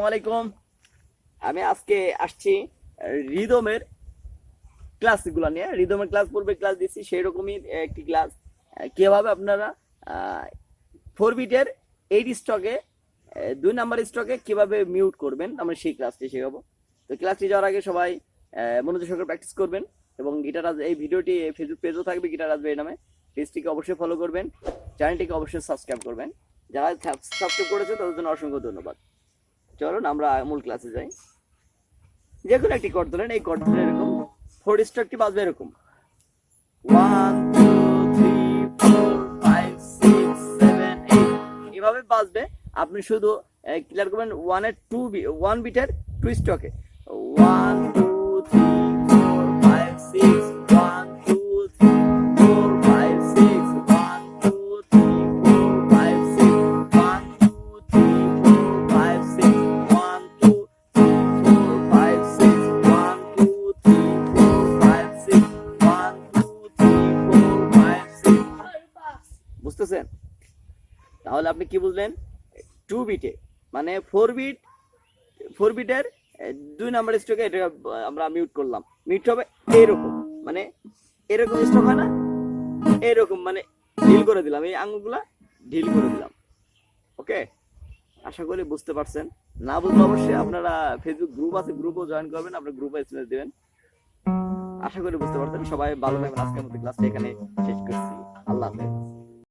আলাইকুম। আমি আজকে আসছি রিদমের ক্লাসগুলো নিয়ে। রিদমের ক্লাস পূর্বে ক্লাস দিচ্ছি, সেই রকমই একটি ক্লাস কিভাবে আপনারা 4 বিটের 8 স্টকে 2 নাম্বার স্টকে কিভাবে মিউট করবেন, আমরা সেই ক্লাসটি শেখাবো। তো ক্লাসটি যাওয়ার আগে সবাই মনোযোগ সহকারে প্র্যাকটিস করবেন এবং গিটার রাজ এই ভিডিওটি ফেসবুক পেজও থাকবে গিটার রাজবাড়ি নামে, পেজটিকে অবশ্যই ফলো করবেন, চ্যানেলটিকে অবশ্যই সাবস্ক্রাইব করবেন। যারা সাবস্ক্রাইব করেছে তাদের জন্য অসংখ্য ধন্যবাদ। চলুন আমরা মূল ক্লাসে যাই। যে কোনো একটি কর্ড ধরেন, এই কর্ড ধরে এরকম 4 স্ট্রোকটি বাজবে এরকম 1 2 3 4 5 6 7 8 এভাবে বাজবে। আপনি শুধু ক্লিয়ার করবেন 1 বিটের 2 স্ট্রোকে 1 2 3 4 5 6 1 2 3 4 5 6 1 2 3 4 5 6 1 2 3 4 5 6 1 2 3 4 5 6 1 2 3 4 5 6 1 2 3 4 5 6। বুঝতেছেন? তাহলে আপনি কি বুঝলেন? 2 বিটে মানে 4 বিটের 2 নাম্বার স্ট্রোকে এটা আমরা মিউট করলাম। মিউট হবে এরকম, মানে এরকম স্ট্রোক হয় না, এরকম মানে ঢিল করে দিলাম, এই আঙুলগুলা ঢিল করে দিলাম। ওকে, আশা করি বুঝতে পারছেন। না বুঝলে অবশ্যই আপনারা ফেসবুক গ্রুপ আছে, গ্রুপও জয়েন করবেন, আপনার গ্রুপে এসএমএস দিবেন। আশা করি বুঝতে পারছেন। সবাই ভালো থাকবেন। আজকের মতো ক্লাসটা এখানে শেষ করছি। আল্লাহ হাফেজ।